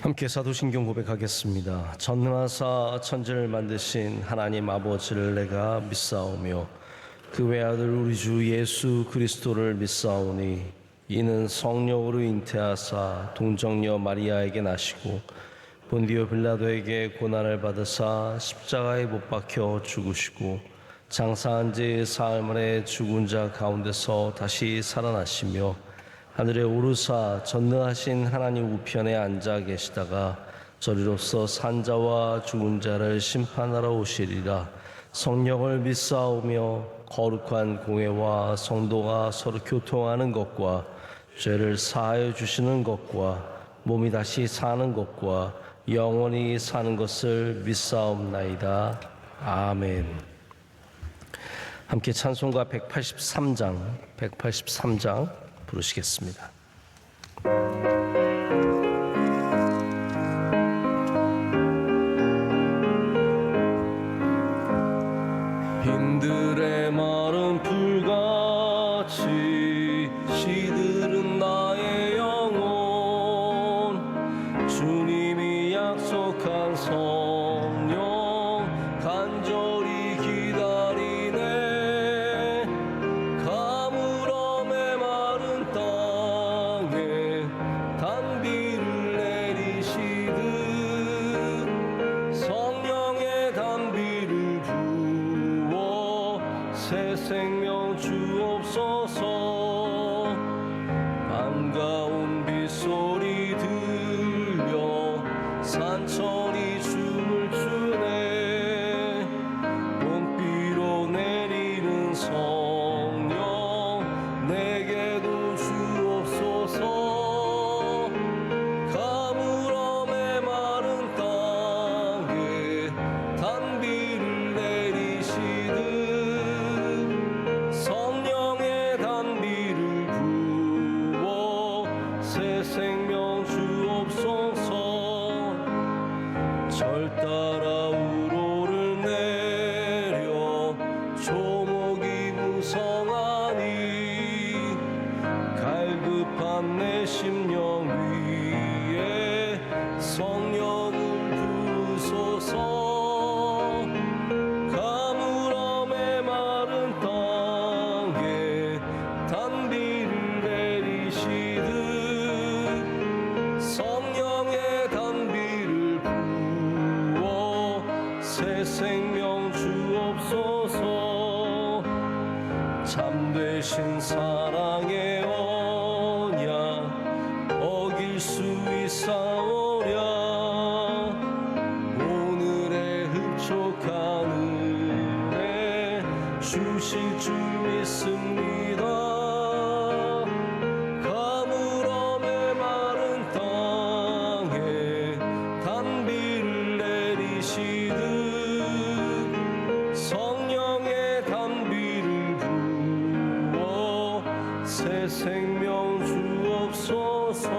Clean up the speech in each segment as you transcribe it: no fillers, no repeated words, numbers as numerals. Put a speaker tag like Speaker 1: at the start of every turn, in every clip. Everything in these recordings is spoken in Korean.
Speaker 1: 함께 사도신경 고백하겠습니다. 전능하사 천지를 만드신 하나님 아버지를 내가 믿사오며 그 외아들 우리 주 예수 그리스도를 믿사오니 이는 성령으로 잉태하사 동정녀 마리아에게 나시고 본디오 빌라도에게 고난을 받으사 십자가에 못 박혀 죽으시고 장사한 지 사흘 만에 죽은 자 가운데서 다시 살아나시며 하늘에 오르사 전능하신 하나님 우편에 앉아 계시다가 저리로서 산자와 죽은 자를 심판하러 오시리라. 성령을 믿사오며 거룩한 공회와 성도가 서로 교통하는 것과 죄를 사하여 주시는 것과 몸이 다시 사는 것과 영원히 사는 것을 믿사옵나이다. 아멘. 함께 찬송가 183장 부르시겠습니다. 빈들의 마른 풀같이 시들은 나의 영혼 주님이 약속한 성령 간절히 기다리네. 가물음에 마른 땅에 단비를 내리시듯 성령의 단비를 부어 새 생명 주옵소서. 반가운 빗소리 들려 산천이 춤을 추네. 봄비로 내리는 성령 내게도 주옵소서. 가물음에 마른 땅에 단비를 내리시듯 성령의 단비를 부어 새 생명 주옵소서. 절 따라 우로를 내려 조목이 무성하니 갈급한 내 심령 위에 성령을 부소서. 가물음에 마른 땅에 단비를 내리시듯 성령의 단비를 부어 새 생명 주옵소서. 참되신 사랑의 언약 어길 수 있사오랴. 오늘의 흡족한 은혜 주실 줄 믿습니다. 가물음에 마른 땅에 단비를 내리시듯 성령의 단비를 부어 새 생명 주옵소서.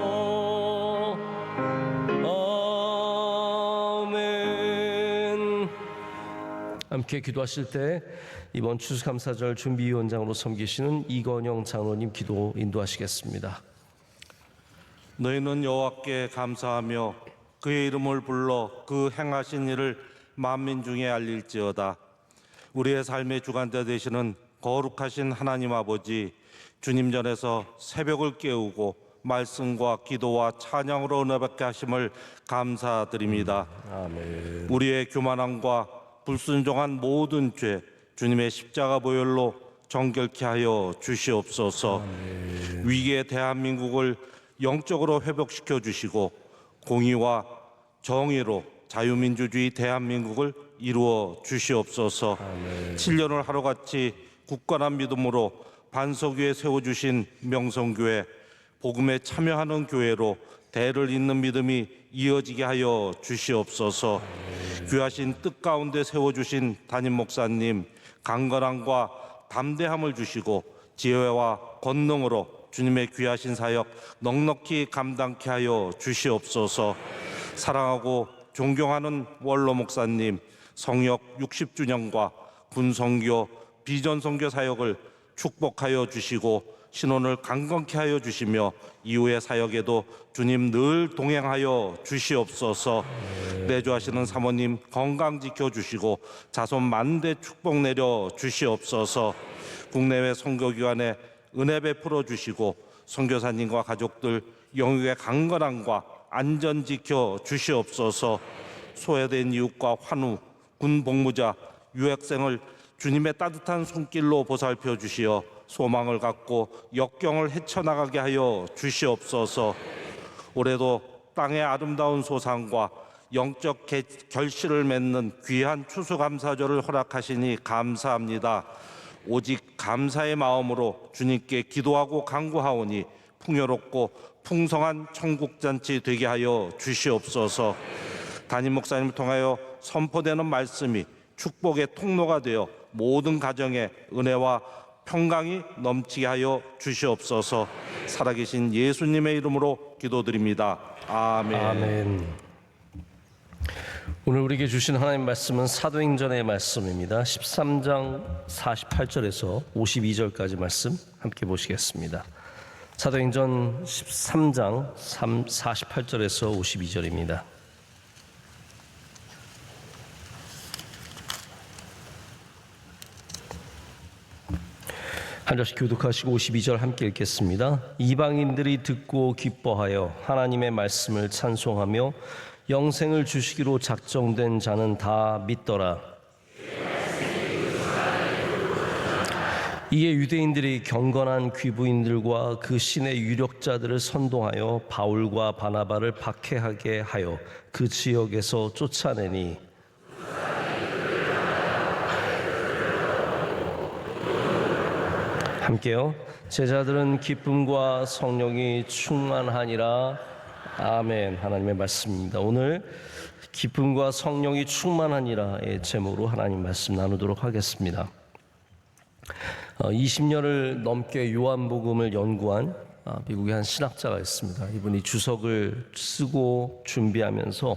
Speaker 1: 아멘. 함께 기도하실 때 이번 추수감사절 준비위원장으로 섬기시는 이건영 장로님 기도 인도하시겠습니다.
Speaker 2: 너희는 여호와께 감사하며 그의 이름을 불러 그 행하신 일을 만민 중에 알릴지어다. 우리의 삶의 주관자 되시는 거룩하신 하나님 아버지, 주님 전에서 새벽을 깨우고 말씀과 기도와 찬양으로 은혜받게 하심을 감사드립니다.
Speaker 1: 아멘.
Speaker 2: 우리의 교만함과 불순종한 모든 죄 주님의 십자가 보혈로 정결케 하여 주시옵소서. 위기의 대한민국을 영적으로 회복시켜 주시고 공의와 정의로 자유민주주의 대한민국을 이루어 주시옵소서. 7년을 하루같이 굳건한 믿음으로 반석 위에 세워주신 명성교회, 복음에 참여하는 교회로 대를 잇는 믿음이 이어지게 하여 주시옵소서. 귀하신 뜻 가운데 세워주신 담임 목사님, 강건함과 담대함을 주시고 지혜와 권능으로 주님의 귀하신 사역 넉넉히 감당케 하여 주시옵소서. 사랑하고 존경하는 원로 목사님, 성역 60주년과 군선교, 비전선교 사역을 축복하여 주시고 신혼을 강건케 하여 주시며 이후의 사역에도 주님 늘 동행하여 주시옵소서. 내조하시는 사모님 건강 지켜주시고 자손 만대 축복 내려 주시옵소서. 국내외 선교기관에 은혜 베풀어 주시고 선교사님과 가족들 영육의 강건함과 안전 지켜 주시옵소서. 소외된 이웃과 환우, 군 복무자, 유학생을 주님의 따뜻한 손길로 보살펴 주시어 소망을 갖고 역경을 헤쳐나가게 하여 주시옵소서. 올해도 땅의 아름다운 소상과 영적 결실을 맺는 귀한 추수감사절을 허락하시니 감사합니다. 오직 감사의 마음으로 주님께 기도하고 간구하오니 풍요롭고 풍성한 천국잔치 되게 하여 주시옵소서. 담임 목사님을 통하여 선포되는 말씀이 축복의 통로가 되어 모든 가정에 은혜와 평강이 넘치게 하여 주시옵소서. 살아계신 예수님의 이름으로 기도드립니다. 아멘.
Speaker 1: 아멘. 오늘 우리에게 주신 하나님 말씀은 사도행전의 말씀입니다. 13장 48절에서 52절까지 말씀 함께 보시겠습니다. 사도행전 13장 48절에서 52절입니다. 한 절씩 교독하시고 52절 함께 읽겠습니다. 이방인들이 듣고 기뻐하여 하나님의 말씀을 찬송하며 영생을 주시기로 작정된 자는 다 믿더라. 이에 유대인들이 경건한 귀부인들과 그 신의 유력자들을 선동하여 바울과 바나바를 박해하게 하여 그 지역에서 쫓아내니 함께요. 제자들은 기쁨과 성령이 충만하니라. 아멘. 하나님의 말씀입니다. 오늘 기쁨과 성령이 충만하니라의 제목으로 하나님 말씀 나누도록 하겠습니다. 20년을 넘게 요한복음을 연구한 미국의 한 신학자가 있습니다. 이분이 주석을 쓰고 준비하면서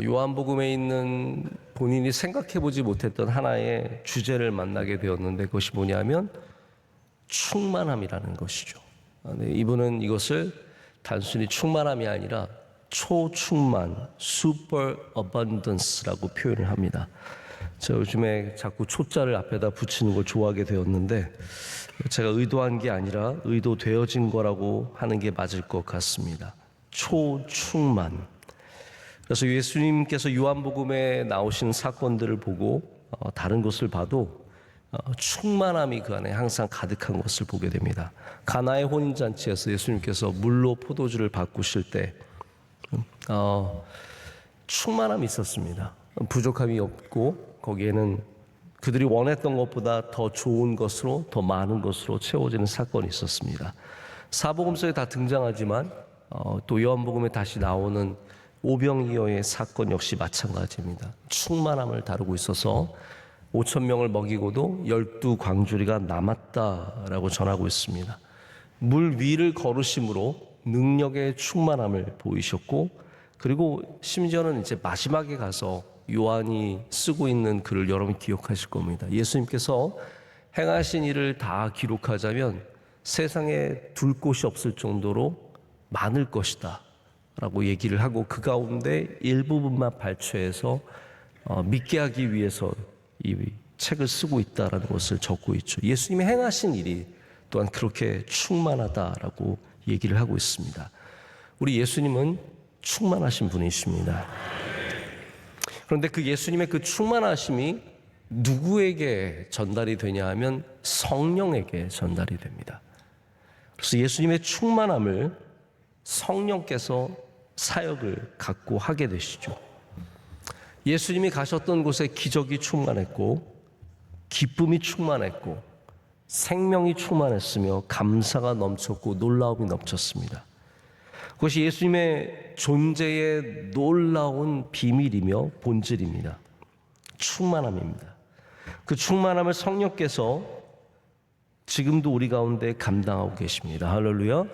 Speaker 1: 요한복음에 있는 본인이 생각해보지 못했던 하나의 주제를 만나게 되었는데 그것이 뭐냐면 충만함이라는 것이죠. 이분은 이것을 단순히 충만함이 아니라 초충만, super abundance라고 표현을 합니다. 제가 요즘에 자꾸 초자를 앞에다 붙이는 걸 좋아하게 되었는데 제가 의도한 게 아니라 의도되어진 거라고 하는 게 맞을 것 같습니다. 초충만. 그래서 예수님께서 요한복음에 나오신 사건들을 보고 다른 것을 봐도 충만함이 그 안에 항상 가득한 것을 보게 됩니다. 가나의 혼인잔치에서 예수님께서 물로 포도주를 바꾸실 때 충만함이 있었습니다. 부족함이 없고 거기에는 그들이 원했던 것보다 더 좋은 것으로 더 많은 것으로 채워지는 사건이 있었습니다. 사복음서에 다 등장하지만 또 요한복음에 다시 나오는 오병이어의 사건 역시 마찬가지입니다. 충만함을 다루고 있어서 5,000명을 먹이고도 12광주리가 남았다라고 전하고 있습니다. 물 위를 걸으심으로 능력의 충만함을 보이셨고 그리고 심지어는 이제 마지막에 가서 요한이 쓰고 있는 글을 여러분이 기억하실 겁니다. 예수님께서 행하신 일을 다 기록하자면 세상에 둘 곳이 없을 정도로 많을 것이다 라고 얘기를 하고 그 가운데 일부분만 발췌해서 믿게 하기 위해서 이 책을 쓰고 있다라는 것을 적고 있죠. 예수님이 행하신 일이 또한 그렇게 충만하다라고 얘기를 하고 있습니다. 우리 예수님은 충만하신 분이십니다. 그런데 그 예수님의 그 충만하심이 누구에게 전달이 되냐 하면 성령에게 전달이 됩니다. 그래서 예수님의 충만함을 성령께서 사역을 갖고 하게 되시죠. 예수님이 가셨던 곳에 기적이 충만했고 기쁨이 충만했고 생명이 충만했으며 감사가 넘쳤고 놀라움이 넘쳤습니다. 그것이 예수님의 존재의 놀라운 비밀이며 본질입니다. 충만함입니다. 그 충만함을 성령께서 지금도 우리 가운데 감당하고 계십니다. 할렐루야.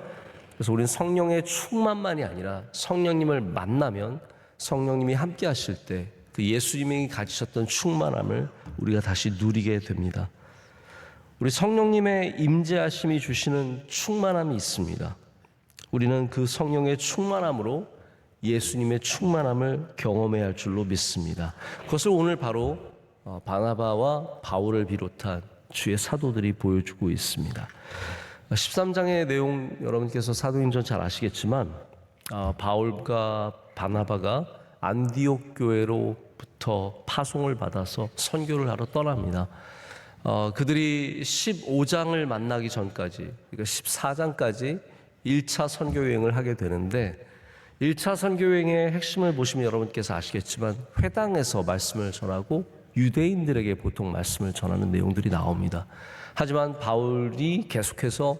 Speaker 1: 그래서 우리는 성령의 충만만이 아니라 성령님을 만나면 성령님이 함께 하실 때 그 예수님이 가지셨던 충만함을 우리가 다시 누리게 됩니다. 우리 성령님의 임재하심이 주시는 충만함이 있습니다. 우리는 그 성령의 충만함으로 예수님의 충만함을 경험해야 할 줄로 믿습니다. 그것을 오늘 바로 바나바와 바울을 비롯한 주의 사도들이 보여주고 있습니다. 13장의 내용 여러분께서 사도행전 잘 아시겠지만 바울과 바나바가 안디옥 교회로부터 파송을 받아서 선교를 하러 떠납니다. 그들이 15장을 만나기 전까지, 그러니까 14장까지 1차 선교 여행을 하게 되는데 1차 선교 여행의 핵심을 보시면 여러분께서 아시겠지만 회당에서 말씀을 전하고 유대인들에게 보통 말씀을 전하는 내용들이 나옵니다. 하지만 바울이 계속해서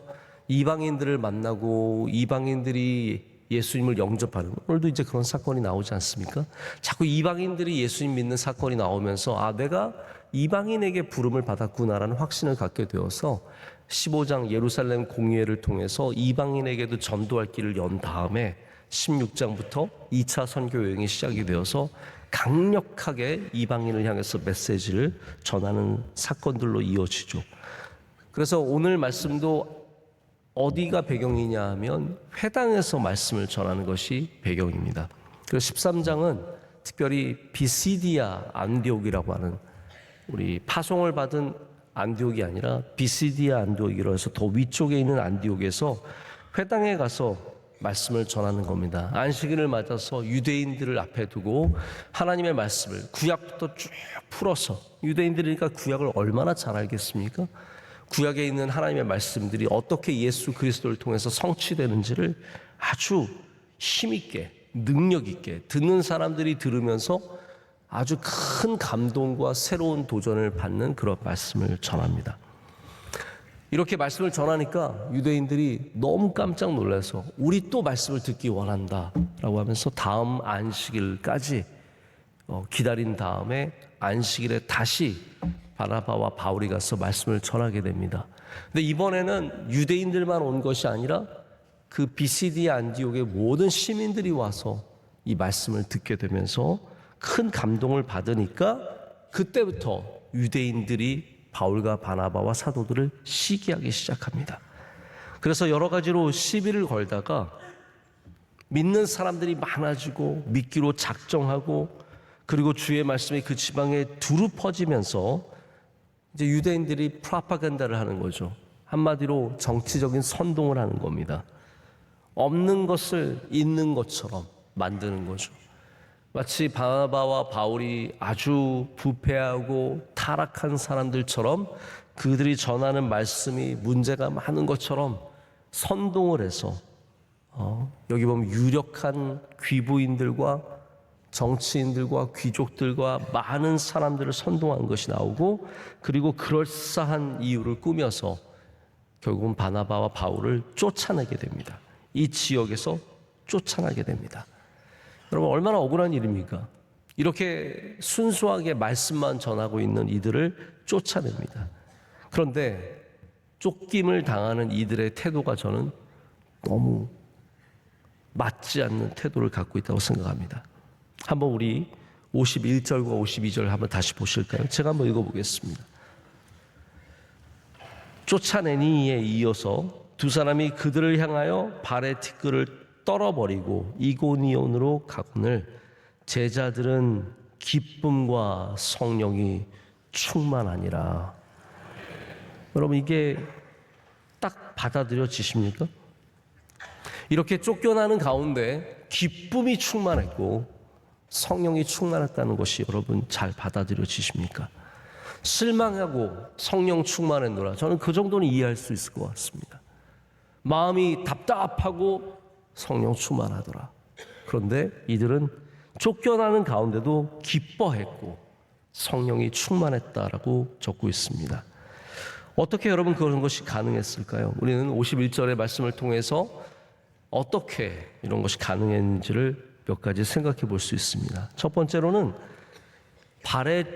Speaker 1: 이방인들을 만나고 이방인들이 예수님을 영접하는, 오늘도 이제 그런 사건이 나오지 않습니까? 자꾸 이방인들이 예수님 믿는 사건이 나오면서 내가 이방인에게 부름을 받았구나라는 확신을 갖게 되어서 15장 예루살렘 공의회를 통해서 이방인에게도 전도할 길을 연 다음에 16장부터 2차 선교 여행이 시작이 되어서 강력하게 이방인을 향해서 메시지를 전하는 사건들로 이어지죠. 그래서 오늘 말씀도 어디가 배경이냐 하면 회당에서 말씀을 전하는 것이 배경입니다. 그래서 13장은 특별히 비시디아 안디옥이라고 하는, 우리 파송을 받은 안디옥이 아니라 비시디아 안디옥이라고 해서 더 위쪽에 있는 안디옥에서 회당에 가서 말씀을 전하는 겁니다. 안식일을 맞아서 유대인들을 앞에 두고 하나님의 말씀을 구약부터 쭉 풀어서, 유대인들이니까 구약을 얼마나 잘 알겠습니까? 구약에 있는 하나님의 말씀들이 어떻게 예수 그리스도를 통해서 성취되는지를 아주 힘있게, 능력있게 듣는 사람들이 들으면서 아주 큰 감동과 새로운 도전을 받는 그런 말씀을 전합니다. 이렇게 말씀을 전하니까 유대인들이 너무 깜짝 놀라서 우리 또 말씀을 듣기 원한다 라고 하면서 다음 안식일까지 기다린 다음에 안식일에 다시 바나바와 바울이 가서 말씀을 전하게 됩니다. 근데 이번에는 유대인들만 온 것이 아니라 그 비시디아 안디옥의 모든 시민들이 와서 이 말씀을 듣게 되면서 큰 감동을 받으니까 그때부터 유대인들이 바울과 바나바와 사도들을 시기하기 시작합니다. 그래서 여러 가지로 시비를 걸다가 믿는 사람들이 많아지고 믿기로 작정하고, 그리고 주의 말씀이 그 지방에 두루 퍼지면서 이제 유대인들이 프로파간다를 하는 거죠. 한마디로 정치적인 선동을 하는 겁니다. 없는 것을 있는 것처럼 만드는 거죠. 마치 바나바와 바울이 아주 부패하고 타락한 사람들처럼 그들이 전하는 말씀이 문제가 많은 것처럼 선동을 해서 여기 보면 유력한 귀부인들과 정치인들과 귀족들과 많은 사람들을 선동한 것이 나오고, 그리고 그럴싸한 이유를 꾸며서 결국은 바나바와 바울을 쫓아내게 됩니다. 이 지역에서 쫓아나게 됩니다. 여러분, 얼마나 억울한 일입니까? 이렇게 순수하게 말씀만 전하고 있는 이들을 쫓아냅니다. 그런데 쫓김을 당하는 이들의 태도가 저는 너무 맞지 않는 태도를 갖고 있다고 생각합니다. 한번 우리 51절과 52절 한번 다시 보실까요? 제가 한번 읽어보겠습니다. 쫓아내니에 이어서 두 사람이 그들을 향하여 발의 티끌을 떨어버리고 이고니온으로 가거늘 제자들은 기쁨과 성령이 충만하니라. 여러분, 이게 딱 받아들여지십니까? 이렇게 쫓겨나는 가운데 기쁨이 충만했고 성령이 충만했다는 것이 여러분 잘 받아들여지십니까? 실망하고 성령 충만했노라. 저는 그 정도는 이해할 수 있을 것 같습니다. 마음이 답답하고 성령 충만하더라. 그런데 이들은 쫓겨나는 가운데도 기뻐했고 성령이 충만했다라고 적고 있습니다. 어떻게 여러분 그런 것이 가능했을까요? 우리는 51절의 말씀을 통해서 어떻게 이런 것이 가능했는지를 몇 가지 생각해 볼 수 있습니다. 첫 번째로는 발의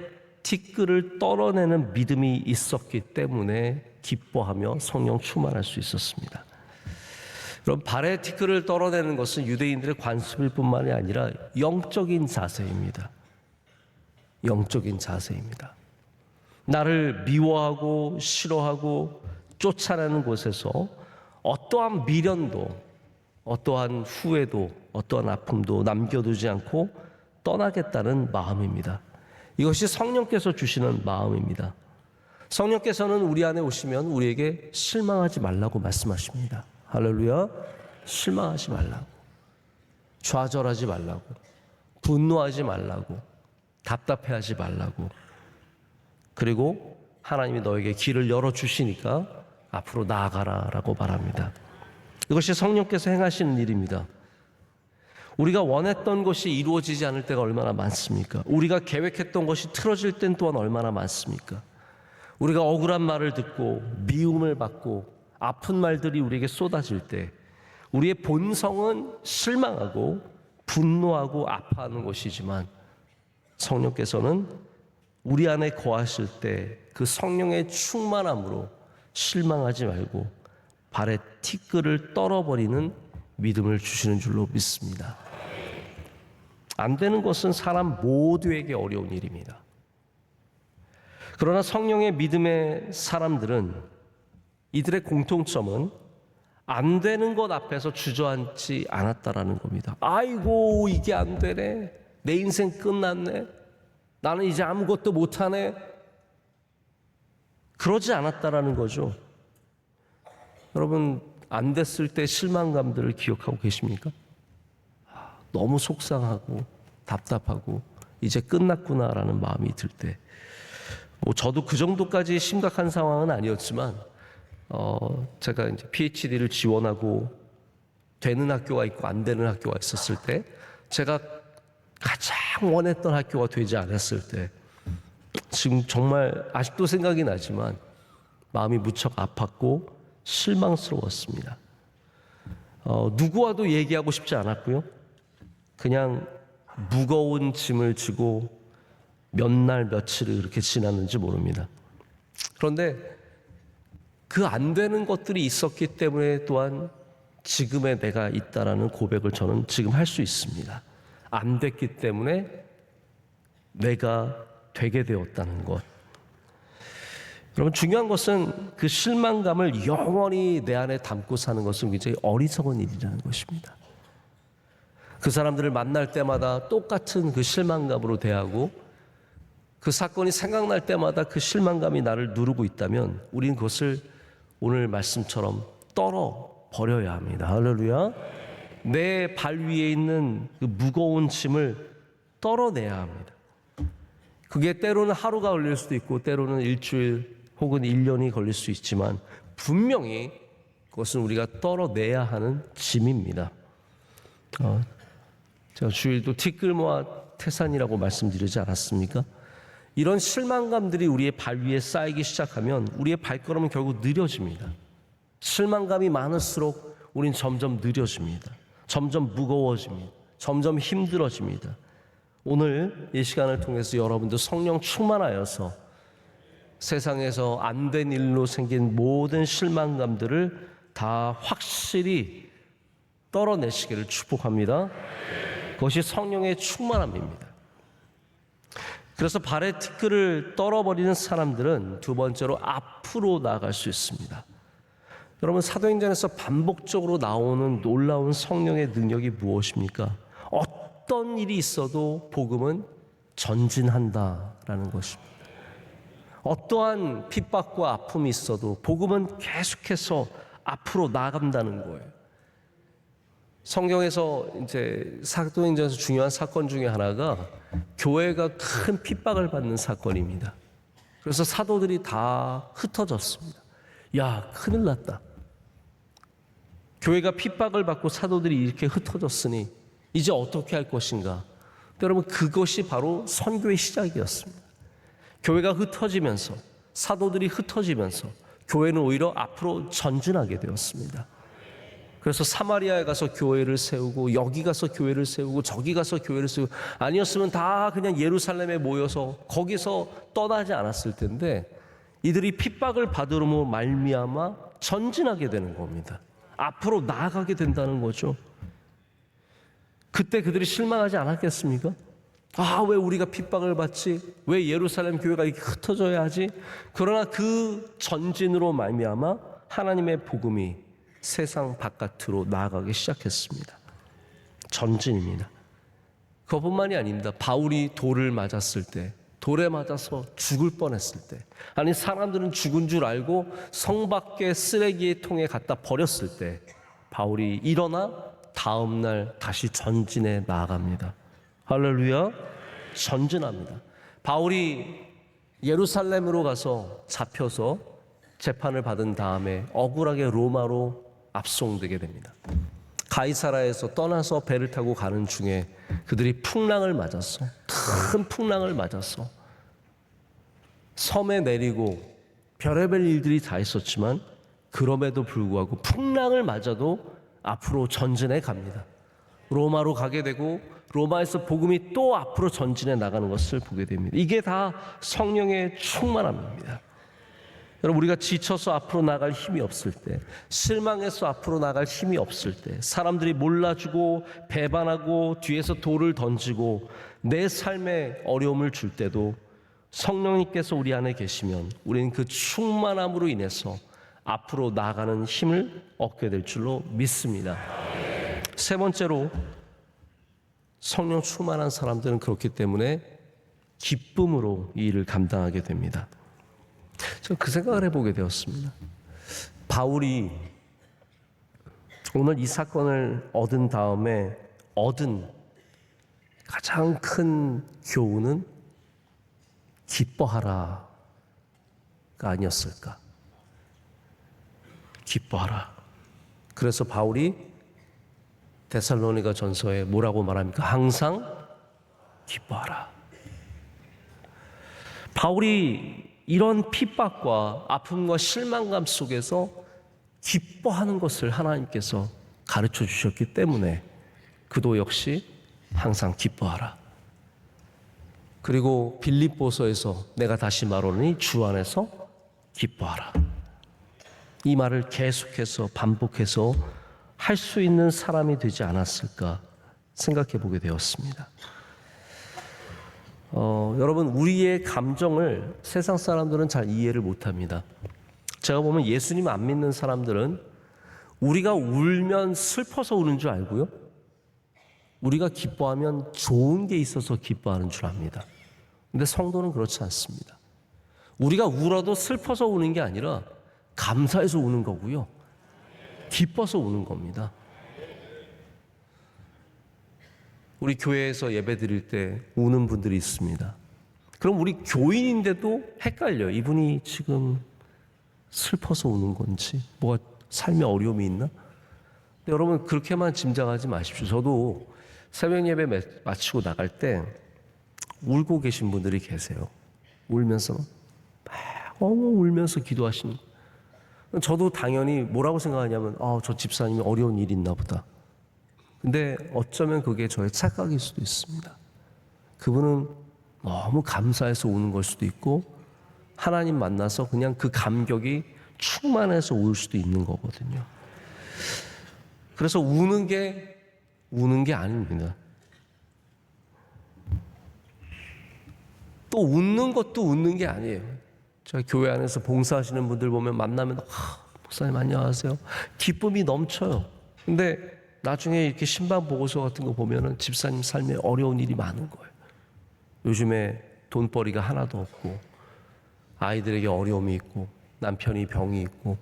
Speaker 1: 티끌을 떨어내는 믿음이 있었기 때문에 기뻐하며 성령 충만할 수 있었습니다. 여러분, 발의 티끌을 떨어내는 것은 유대인들의 관습일 뿐만이 아니라 영적인 자세입니다. 영적인 자세입니다. 나를 미워하고 싫어하고 쫓아내는 곳에서 어떠한 미련도, 어떠한 후회도, 어떠한 아픔도 남겨두지 않고 떠나겠다는 마음입니다. 이것이 성령께서 주시는 마음입니다. 성령께서는 우리 안에 오시면 우리에게 실망하지 말라고 말씀하십니다. 할렐루야. 실망하지 말라고, 좌절하지 말라고, 분노하지 말라고, 답답해하지 말라고. 그리고 하나님이 너에게 길을 열어주시니까 앞으로 나아가라라고 말합니다. 이것이 성령께서 행하시는 일입니다. 우리가 원했던 것이 이루어지지 않을 때가 얼마나 많습니까? 우리가 계획했던 것이 틀어질 땐 또한 얼마나 많습니까? 우리가 억울한 말을 듣고 미움을 받고 아픈 말들이 우리에게 쏟아질 때 우리의 본성은 실망하고 분노하고 아파하는 것이지만 성령께서는 우리 안에 거하실 때 그 성령의 충만함으로 실망하지 말고 발에 티끌을 떨어버리는 믿음을 주시는 줄로 믿습니다. 안 되는 것은 사람 모두에게 어려운 일입니다. 그러나 성령의 믿음의 사람들은 이들의 공통점은 안 되는 것 앞에서 주저앉지 않았다라는 겁니다. 아이고 이게 안 되네, 내 인생 끝났네, 나는 이제 아무것도 못하네, 그러지 않았다라는 거죠. 여러분, 안 됐을 때 실망감들을 기억하고 계십니까? 너무 속상하고 답답하고 이제 끝났구나라는 마음이 들 때, 저도 그 정도까지 심각한 상황은 아니었지만 제가 이제 PhD를 지원하고 되는 학교가 있고 안 되는 학교가 있었을 때, 제가 가장 원했던 학교가 되지 않았을 때, 지금 정말 아직도 생각이 나지만 마음이 무척 아팠고 실망스러웠습니다. 누구와도 얘기하고 싶지 않았고요. 그냥 무거운 짐을 지고 몇 날 며칠을 그렇게 지났는지 모릅니다. 그런데 그 안 되는 것들이 있었기 때문에 또한 지금의 내가 있다라는 고백을 저는 지금 할 수 있습니다. 안 됐기 때문에 내가 되게 되었다는 것. 여러분, 중요한 것은 그 실망감을 영원히 내 안에 담고 사는 것은 굉장히 어리석은 일이라는 것입니다. 그 사람들을 만날 때마다 똑같은 그 실망감으로 대하고 그 사건이 생각날 때마다 그 실망감이 나를 누르고 있다면 우리는 그것을 오늘 말씀처럼 떨어 버려야 합니다. 할렐루야. 내 발 위에 있는 그 무거운 짐을 떨어내야 합니다. 그게 때로는 하루가 걸릴 수도 있고 때로는 일주일 혹은 1년이 걸릴 수 있지만 분명히 그것은 우리가 떨어내야 하는 짐입니다. 제가 주일도 티끌모아 태산이라고 말씀드리지 않았습니까? 이런 실망감들이 우리의 발 위에 쌓이기 시작하면 우리의 발걸음은 결국 느려집니다. 실망감이 많을수록 우린 점점 느려집니다. 점점 무거워집니다. 점점 힘들어집니다. 오늘 이 시간을 통해서 여러분도 성령 충만하여서 세상에서 안 된 일로 생긴 모든 실망감들을 다 확실히 떨어내시기를 축복합니다. 그것이 성령의 충만함입니다. 그래서 발에 티끌을 떨어버리는 사람들은 두 번째로 앞으로 나아갈 수 있습니다. 여러분, 사도행전에서 반복적으로 나오는 놀라운 성령의 능력이 무엇입니까? 어떤 일이 있어도 복음은 전진한다라는 것입니다. 어떠한 핍박과 아픔이 있어도 복음은 계속해서 앞으로 나아간다는 거예요. 성경에서 이제 사도행전에서 중요한 사건 중에 하나가 교회가 큰 핍박을 받는 사건입니다. 그래서 사도들이 다 흩어졌습니다. 야, 큰일 났다. 교회가 핍박을 받고 사도들이 이렇게 흩어졌으니 이제 어떻게 할 것인가? 여러분, 그것이 바로 선교의 시작이었습니다. 교회가 흩어지면서, 사도들이 흩어지면서 교회는 오히려 앞으로 전진하게 되었습니다. 그래서 사마리아에 가서 교회를 세우고, 여기 가서 교회를 세우고, 저기 가서 교회를 세우고, 아니었으면 다 그냥 예루살렘에 모여서 거기서 떠나지 않았을 텐데, 이들이 핍박을 받으므로 말미암아 전진하게 되는 겁니다. 앞으로 나아가게 된다는 거죠. 그때 그들이 실망하지 않았겠습니까? 왜 우리가 핍박을 받지? 왜 예루살렘 교회가 이렇게 흩어져야 하지? 그러나 그 전진으로 말미암아 하나님의 복음이 세상 바깥으로 나아가기 시작했습니다. 전진입니다. 그것뿐만이 아닙니다. 바울이 돌을 맞았을 때, 돌에 맞아서 죽을 뻔했을 때, 아니 사람들은 죽은 줄 알고 성 밖에 쓰레기 통에 갖다 버렸을 때 바울이 일어나 다음 날 다시 전진해 나아갑니다. 할렐루야. 전진합니다. 바울이 예루살렘으로 가서 잡혀서 재판을 받은 다음에 억울하게 로마로 압송되게 됩니다. 가이사라에서 떠나서 배를 타고 가는 중에 그들이 풍랑을 맞았어. 큰 풍랑을 맞았어. 섬에 내리고 별의별 일들이 다 있었지만 그럼에도 불구하고 풍랑을 맞아도 앞으로 전진해 갑니다. 로마로 가게 되고 로마에서 복음이 또 앞으로 전진해 나가는 것을 보게 됩니다. 이게 다 성령의 충만함입니다. 여러분, 우리가 지쳐서 앞으로 나갈 힘이 없을 때, 실망해서 앞으로 나갈 힘이 없을 때, 사람들이 몰라주고 배반하고 뒤에서 돌을 던지고 내 삶에 어려움을 줄 때도 성령님께서 우리 안에 계시면 우리는 그 충만함으로 인해서 앞으로 나아가는 힘을 얻게 될 줄로 믿습니다. 세 번째로, 성령 충만한 사람들은 그렇기 때문에 기쁨으로 이 일을 감당하게 됩니다. 저는 그 생각을 해보게 되었습니다. 바울이 오늘 이 사건을 얻은 다음에 얻은 가장 큰 교훈은 기뻐하라가 아니었을까? 기뻐하라. 그래서 바울이 데살로니가 전서에 뭐라고 말합니까? 항상 기뻐하라. 바울이 이런 핍박과 아픔과 실망감 속에서 기뻐하는 것을 하나님께서 가르쳐 주셨기 때문에 그도 역시 항상 기뻐하라. 그리고 빌립보서에서 내가 다시 말하노니 주 안에서 기뻐하라. 이 말을 계속해서 반복해서 할 수 있는 사람이 되지 않았을까 생각해 보게 되었습니다. 여러분, 우리의 감정을 세상 사람들은 잘 이해를 못합니다. 제가 보면 예수님 안 믿는 사람들은 우리가 울면 슬퍼서 우는 줄 알고요, 우리가 기뻐하면 좋은 게 있어서 기뻐하는 줄 압니다. 근데 성도는 그렇지 않습니다. 우리가 울어도 슬퍼서 우는 게 아니라 감사해서 우는 거고요, 기뻐서 우는 겁니다. 우리 교회에서 예배 드릴 때 우는 분들이 있습니다. 그럼 우리 교인인데도 헷갈려요. 이분이 지금 슬퍼서 우는 건지, 뭐가 삶에 어려움이 있나? 근데 여러분, 그렇게만 짐작하지 마십시오. 저도 새벽 예배 마치고 나갈 때 울고 계신 분들이 계세요. 울면서 막 울면서 기도하시는. 저도 당연히 뭐라고 생각하냐면 저 집사님이 어려운 일이 있나 보다. 근데 어쩌면 그게 저의 착각일 수도 있습니다. 그분은 너무 감사해서 우는 걸 수도 있고 하나님 만나서 그냥 그 감격이 충만해서 울 수도 있는 거거든요. 그래서 우는 게 아닙니다. 또 웃는 것도 웃는 게 아니에요. 제가 교회 안에서 봉사하시는 분들 보면 만나면 목사님 안녕하세요, 기쁨이 넘쳐요. 근데 나중에 이렇게 신방 보고서 같은 거 보면은 집사님 삶에 어려운 일이 많은 거예요. 요즘에 돈벌이가 하나도 없고 아이들에게 어려움이 있고 남편이 병이 있고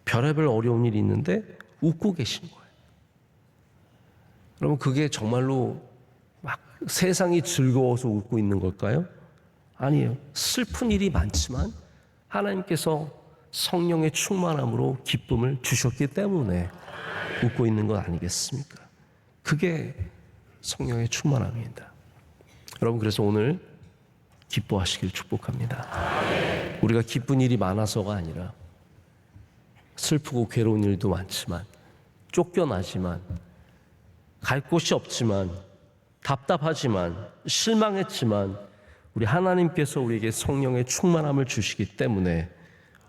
Speaker 1: 별의별 어려운 일이 있는데 웃고 계신 거예요. 그러면 그게 정말로 막 세상이 즐거워서 웃고 있는 걸까요? 아니에요. 슬픈 일이 많지만 하나님께서 성령의 충만함으로 기쁨을 주셨기 때문에 웃고 있는 것 아니겠습니까? 그게 성령의 충만함입니다. 여러분, 그래서 오늘 기뻐하시길 축복합니다. 우리가 기쁜 일이 많아서가 아니라 슬프고 괴로운 일도 많지만, 쫓겨나지만, 갈 곳이 없지만, 답답하지만, 실망했지만 우리 하나님께서 우리에게 성령의 충만함을 주시기 때문에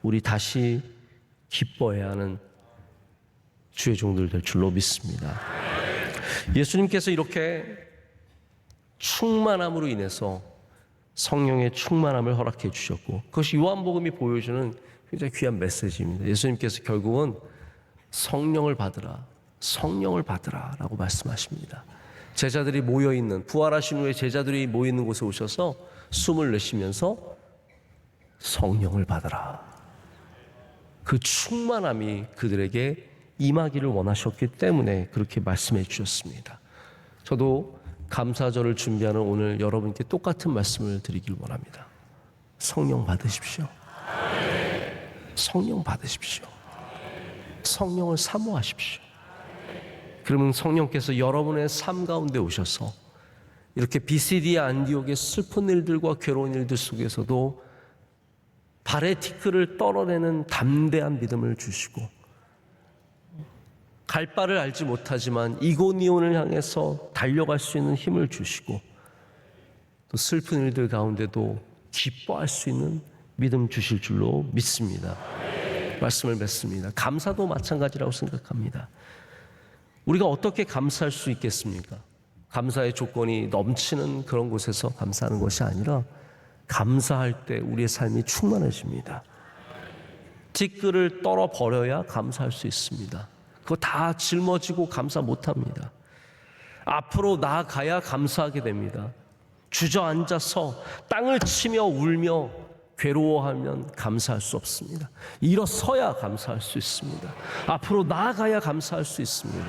Speaker 1: 우리 다시 기뻐해야 하는 주의 종들 될 줄로 믿습니다. 예수님께서 이렇게 충만함으로 인해서 성령의 충만함을 허락해 주셨고, 그것이 요한복음이 보여주는 굉장히 귀한 메시지입니다. 예수님께서 결국은 성령을 받으라, 성령을 받으라라고 말씀하십니다. 제자들이 모여 있는, 부활하신 후에 제자들이 모여 있는 곳에 오셔서 숨을 내쉬면서 성령을 받으라. 그 충만함이 그들에게 임하기를 원하셨기 때문에 그렇게 말씀해 주셨습니다. 저도 감사절을 준비하는 오늘 여러분께 똑같은 말씀을 드리길 원합니다. 성령 받으십시오. 성령 받으십시오. 성령을 사모하십시오. 그러면 성령께서 여러분의 삶 가운데 오셔서 이렇게 비시디아 안디옥의 슬픈 일들과 괴로운 일들 속에서도 발의 티끌을 떨어내는 담대한 믿음을 주시고, 갈 바를 알지 못하지만 이고니온을 향해서 달려갈 수 있는 힘을 주시고, 또 슬픈 일들 가운데도 기뻐할 수 있는 믿음 주실 줄로 믿습니다. 말씀을 맺습니다. 감사도 마찬가지라고 생각합니다. 우리가 어떻게 감사할 수 있겠습니까? 감사의 조건이 넘치는 그런 곳에서 감사하는 것이 아니라 감사할 때 우리의 삶이 충만해집니다. 티끌을 떨어버려야 감사할 수 있습니다. 그거 다 짊어지고 감사 못합니다. 앞으로 나아가야 감사하게 됩니다. 주저앉아서 땅을 치며 울며 괴로워하면 감사할 수 없습니다. 일어서야 감사할 수 있습니다. 앞으로 나아가야 감사할 수 있습니다.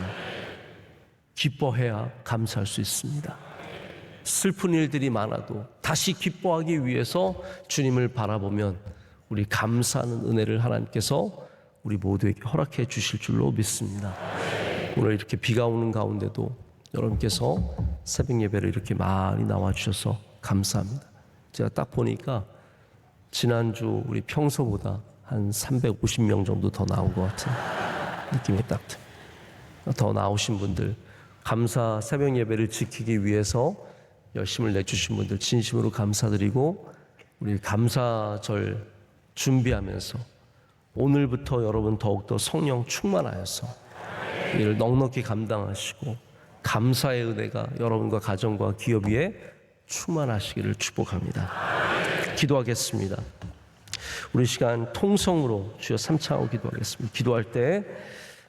Speaker 1: 기뻐해야 감사할 수 있습니다. 슬픈 일들이 많아도 다시 기뻐하기 위해서 주님을 바라보면 우리 감사하는 은혜를 하나님께서 우리 모두에게 허락해 주실 줄로 믿습니다. 오늘 이렇게 비가 오는 가운데도 여러분께서 새벽 예배를 이렇게 많이 나와 주셔서 감사합니다. 제가 딱 보니까 지난주 우리 평소보다 한 350명 정도 더 나온 것 같은 느낌이 딱 듭니다. 더 나오신 분들, 감사 새벽 예배를 지키기 위해서 열심을 내주신 분들 진심으로 감사드리고, 우리 감사절 준비하면서 오늘부터 여러분 더욱더 성령 충만하여서 이를 넉넉히 감당하시고 감사의 은혜가 여러분과 가정과 기업 위에 충만하시기를 축복합니다. 기도하겠습니다. 우리 시간 통성으로 주여 삼창하고 기도하겠습니다. 기도할 때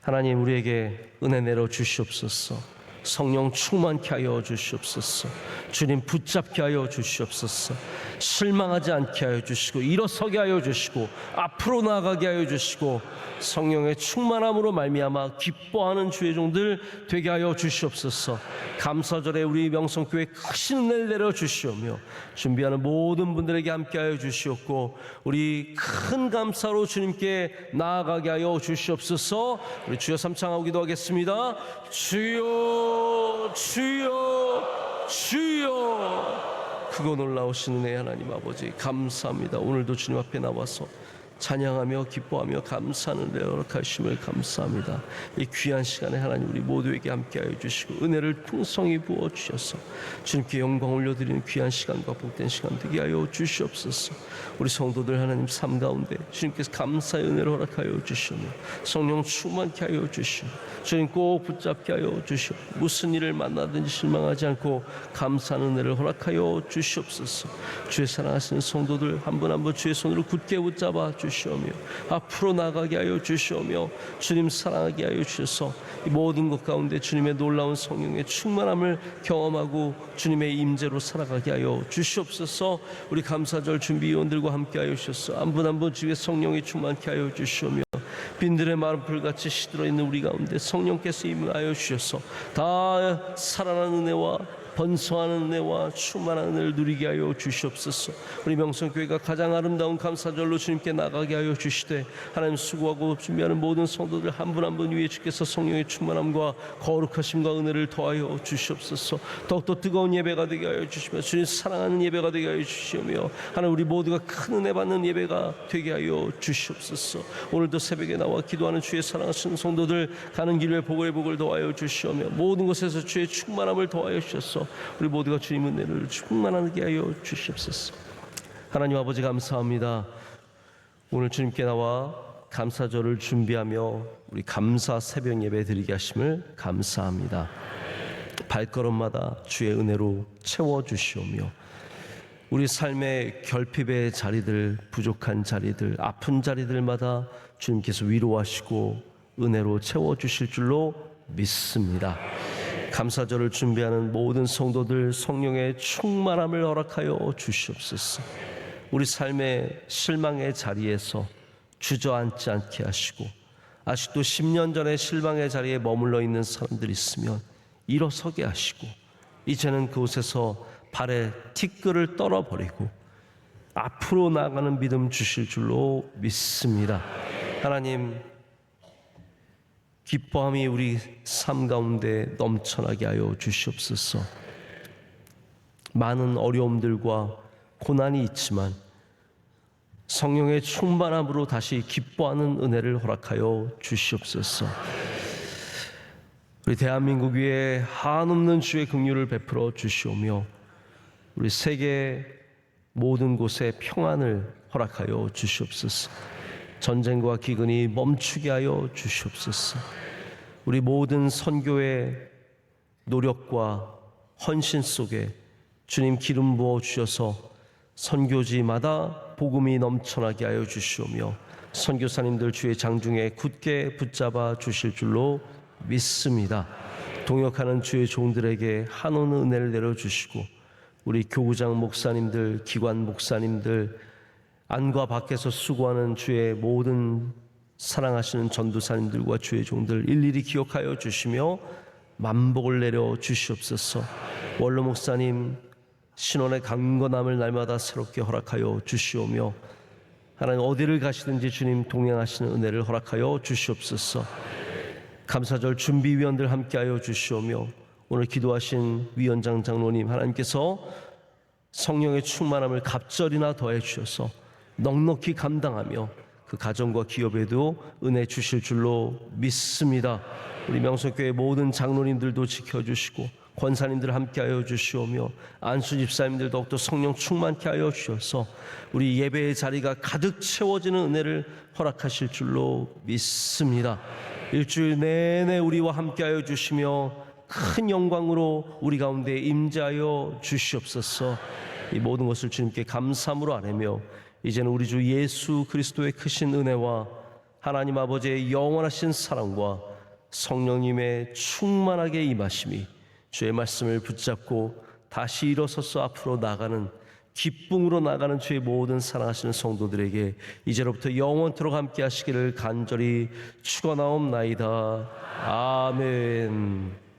Speaker 1: 하나님 우리에게 은혜 내려 주시옵소서. 성령 충만케 하여 주시옵소서. 주님 붙잡게 하여 주시옵소서. 실망하지 않게 하여 주시고 일어서게 하여 주시고 앞으로 나아가게 하여 주시고 성령의 충만함으로 말미암아 기뻐하는 주의 종들 되게 하여 주시옵소서. 감사절에 우리 명성교회 크신 은혜를 내려 주시오며 준비하는 모든 분들에게 함께 하여 주시옵고 우리 큰 감사로 주님께 나아가게 하여 주시옵소서. 우리 주여 삼창하고 기도하겠습니다. 주여 주여 주여. 크고 놀라우신 은혜의 하나님 아버지 감사합니다. 오늘도 주님 앞에 나와서 찬양하며 기뻐하며 감사하는 은혜를 허락하심을 감사합니다. 이 귀한 시간에 하나님 우리 모두에게 함께하여 주시고 은혜를 풍성히 부어주셔서 주님께 영광 올려드리는 귀한 시간과 복된 시간 되게 하여 주시옵소서. 우리 성도들 하나님 삶 가운데 주님께서 감사의 은혜를 허락하여 주시며 성령 충만케 하여 주시며 주님 꼭 붙잡게 하여 주시오. 무슨 일을 만나든지 실망하지 않고 감사하는 은혜를 허락하여 주시옵소서. 주의 사랑하시는 성도들 한 분 한 분 주의 손으로 굳게 붙잡아 주시오며 앞으로 나가게 하여 주시오며 주님 사랑하게 하여 주셔서 이 모든 것 가운데 주님의 놀라운 성령의 충만함을 경험하고 주님의 임재로 살아가게 하여 주시옵소서. 우리 감사절 준비위원들과 함께 하여 주셔서 한 분 한 분 주의 성령이 충만케 하여 주시오며 빈들의 마른 불같이 시들어 있는 우리 가운데 성령께서 임하여 주셔서 다 살아나는 은혜와 번성하는 은혜와 충만한 은혜를 누리게 하여 주시옵소서. 우리 명성교회가 가장 아름다운 감사절로 주님께 나가게 하여 주시되 하나님 수고하고 준비하는 모든 성도들 한 분 한 분 위에 주께서 성령의 충만함과 거룩하심과 은혜를 더하여 주시옵소서. 더욱더 뜨거운 예배가 되게 하여 주시며 주님 사랑하는 예배가 되게 하여 주시오며 하나님 우리 모두가 큰 은혜 받는 예배가 되게 하여 주시옵소서. 오늘도 새벽에 나와 기도하는 주의 사랑하시는 성도들 가는 길에 복을 더하여 주시오며 모든 곳에서 주의 충만함을 더하여 주셔서 우리 모두가 주님 은혜를 충만하게 하여 주시옵소서. 하나님 아버지 감사합니다. 오늘 주님께 나와 감사절을 준비하며 우리 감사 새벽 예배 드리게 하심을 감사합니다. 발걸음마다 주의 은혜로 채워주시오며 우리 삶의 결핍의 자리들, 부족한 자리들, 아픈 자리들마다 주님께서 위로하시고 은혜로 채워주실 줄로 믿습니다. 감사절을 준비하는 모든 성도들 성령의 충만함을 허락하여 주시옵소서. 우리 삶의 실망의 자리에서 주저앉지 않게 하시고 아직도 10년 전에 실망의 자리에 머물러 있는 사람들이 있으면 일어서게 하시고 이제는 그곳에서 발에 티끌을 떨어버리고 앞으로 나아가는 믿음 주실 줄로 믿습니다. 하나님, 기뻐함이 우리 삶 가운데 넘쳐나게 하여 주시옵소서. 많은 어려움들과 고난이 있지만 성령의 충만함으로 다시 기뻐하는 은혜를 허락하여 주시옵소서. 우리 대한민국 위에 한없는 주의 긍휼을 베풀어 주시오며 우리 세계 모든 곳에 평안을 허락하여 주시옵소서. 전쟁과 기근이 멈추게 하여 주시옵소서. 우리 모든 선교의 노력과 헌신 속에 주님 기름 부어 주셔서 선교지마다 복음이 넘쳐나게 하여 주시오며 선교사님들 주의 장중에 굳게 붙잡아 주실 줄로 믿습니다. 동역하는 주의 종들에게 한온 은혜를 내려주시고 우리 교구장 목사님들, 기관 목사님들, 안과 밖에서 수고하는 주의 모든 사랑하시는 전도사님들과 주의 종들 일일이 기억하여 주시며 만복을 내려 주시옵소서. 원로 목사님 신원의 강건함을 날마다 새롭게 허락하여 주시오며 하나님 어디를 가시든지 주님 동행하시는 은혜를 허락하여 주시옵소서. 감사절 준비위원들 함께하여 주시오며 오늘 기도하신 위원장 장로님 하나님께서 성령의 충만함을 갑절이나 더해 주셔서 넉넉히 감당하며 그 가정과 기업에도 은혜 주실 줄로 믿습니다. 우리 명성교회 모든 장로님들도 지켜주시고 권사님들 함께하여 주시오며 안수 집사님들 더욱더 성령 충만케 하여 주셔서 우리 예배의 자리가 가득 채워지는 은혜를 허락하실 줄로 믿습니다. 일주일 내내 우리와 함께하여 주시며 큰 영광으로 우리 가운데 임재하여 주시옵소서. 이 모든 것을 주님께 감사함으로 아뢰며 이제는 우리 주 예수 그리스도의 크신 은혜와 하나님 아버지의 영원하신 사랑과 성령님의 충만하게 임하심이 주의 말씀을 붙잡고 다시 일어서서 앞으로 나가는 기쁨으로 나가는 주의 모든 사랑하시는 성도들에게 이제로부터 영원토록 함께 하시기를 간절히 축원하옵나이다. 아멘.